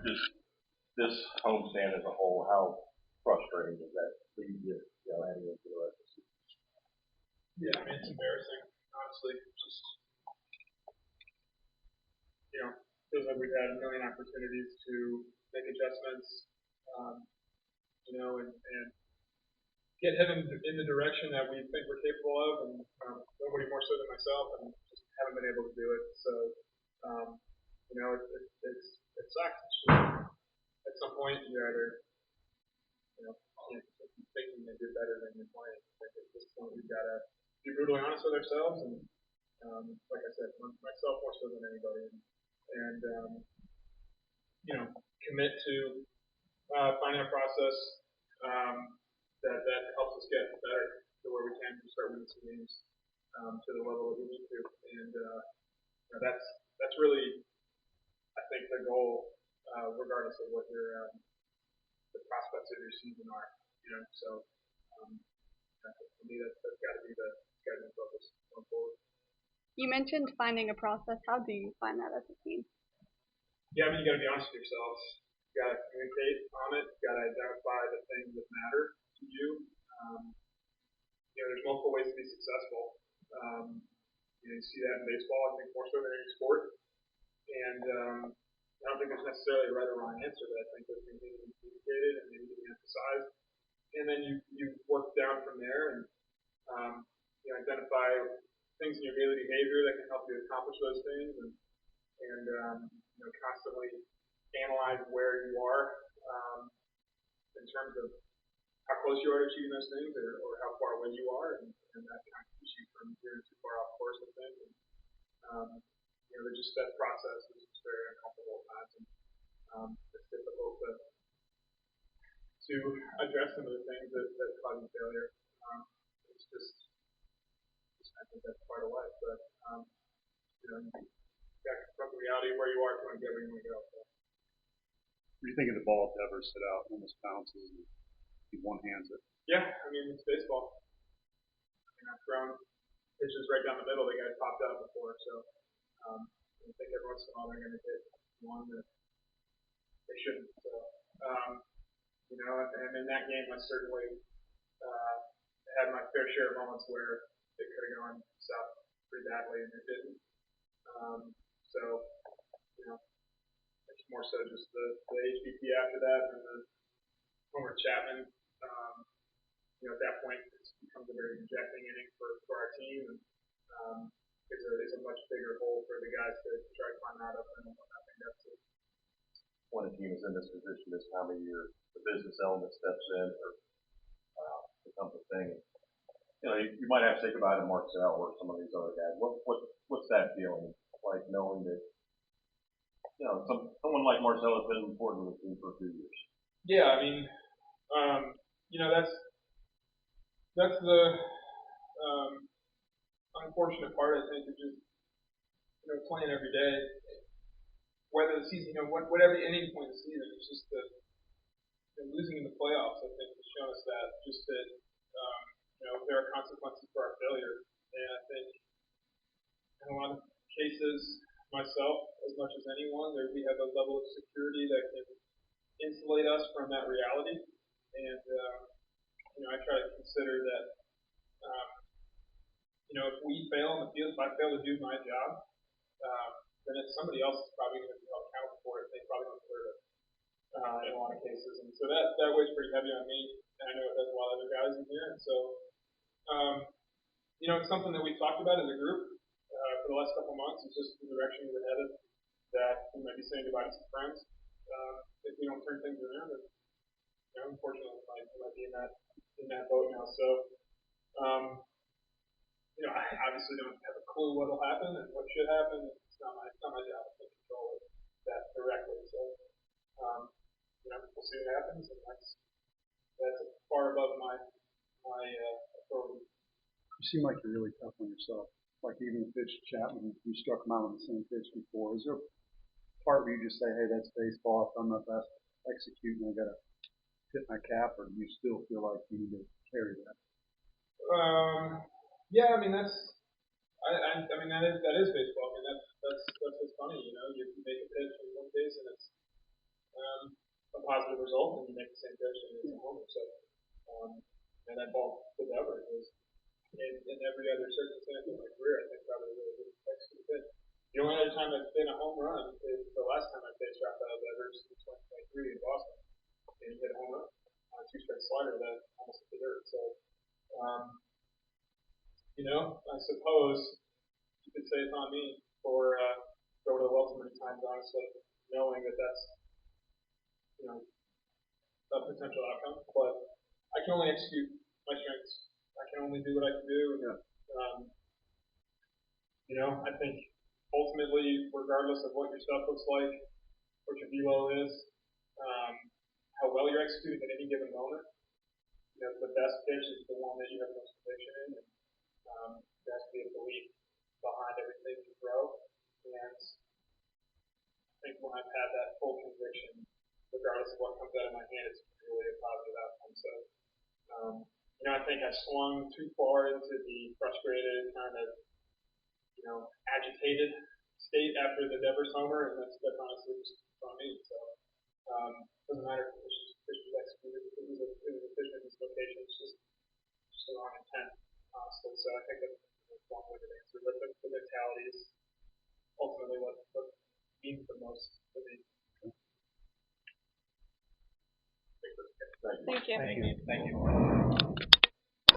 just this homestand as a whole, how frustrating does that leave you, heading into the rest of the season? Yeah, I mean, it's embarrassing, honestly. Just, feels like we've had a million opportunities to make adjustments, and get him in the direction that we think we're capable of, and nobody more so than myself, and just haven't been able to do it. So, it sucks. At some point, you either, keep thinking that you're better than you're playing. Like at this point, we've got to be brutally honest with ourselves, and like I said, myself more so than anybody, and commit to finding a process that helps us get better to where we can start winning some games to the level that we need to, and that's really, I think, the goal, regardless of what the prospects of your season are. So for me, that's got to be the focus going forward. You mentioned finding a process. How do you find that as a team? Yeah, I mean, you got to be honest with yourselves. You got to communicate on it. You got to identify the things that matter to you. There's multiple ways to be successful. You see that in baseball, I think, more so than any sport. And I don't think there's necessarily a right or wrong answer, but I think those things need to be communicated and they need to be emphasized. And then you work down from there and identify things in your daily behavior that can help you accomplish those things, and constantly analyze where you are in terms of how close you are to achieving those things, or how far away you are, and that kind of keeps you from veering too far off course with things. And, just that process is just very uncomfortable at times, and it's difficult to address some of the things that cause you failure. It's just, I think that's part of life, but you got to confront the reality of where you are to get where you want to go. So. What do you think of the ball if it ever sit out when this bounces and he one-hands it? Yeah, I mean, it's baseball. I've thrown pitches right down the middle. The guys popped out before, so I think every once in a while they're going to hit one that they shouldn't. So, and in that game, I certainly had my fair share of moments where it could have gone south pretty badly, and it didn't. It's more so just the HBP after that, and then Homer Chapman. At that point, it becomes a very injecting inning for our team, and it's a much bigger hole for the guys to try to climb out of than what I think that's it. When a team is in this position this time of year, the business element steps in or becomes a thing. You might have to say goodbye to Mark Sal or some of these other guys. What's that feeling like, knowing that someone like Marcell has been important to the team for a few years? Yeah, I mean, that's the unfortunate part, I think, of just playing every day. Whether the season, whatever any point of the season, it's just that losing in the playoffs, I think, has shown us that just that there are consequences for our failure, and I think in a lot of cases, myself as much as anyone, we have a level of security that can insulate us from that reality, and I try to consider that if we fail in the field, if I fail to do my job, then it's somebody else is probably going to be held accountable for it. They probably don't deserve it in a lot of cases, and so that weighs pretty heavy on me, and I know it does a lot of other guys in here, and so it's something that we talked about as a group for the last couple of months. It's just the direction we're headed, that we might be saying goodbye to some friends if we don't turn things around, and unfortunately, we might be in that boat now. So, I obviously don't have a clue what will happen and what should happen. It's not my job to control that directly. So, we'll see what happens, and that's far above my authority. You seem like you're really tough on yourself. Like even the pitch Chapman, you struck him out on the same pitch before. Is there a part where you just say, hey, that's baseball, I've done my best executing, I got to tip my cap, or do you still feel like you need to carry that? Yeah, I mean, I mean that is baseball. I mean, that's what's funny, you make a pitch in one case and it's positive result, and you make the same pitch and it's a homer. So, and that ball to Dever is in every other circumstance in my career, I think probably really good execute pitch. The only other time it's been a home run is the last time I faced Rafael Devers in 2023 in Boston, and he hit a home run on a two-strike slider that almost hit the dirt. So, I suppose you could say it's on me for go to the well too many times, honestly, knowing that that's a potential outcome. But I can only execute my strengths. I can only do what I can do. And, I think ultimately, regardless of what your stuff looks like, what your velo is, how well you're executing at any given moment, the best pitch is the one that you have the most conviction in. And there has to be a belief behind everything you throw. And I think when I've had that full conviction, regardless of what comes out of my hand, it's really a positive outcome. So, I think I swung too far into the frustrated kind of, agitated state after the Devers homer, and that's honestly just on me. So, doesn't matter if the pitch was executed. It was a pitch in this location. It's just the wrong intent, honestly. So I think that's a long-winded answer. But the mentality is ultimately what means the most to me. Thank you. Thank you.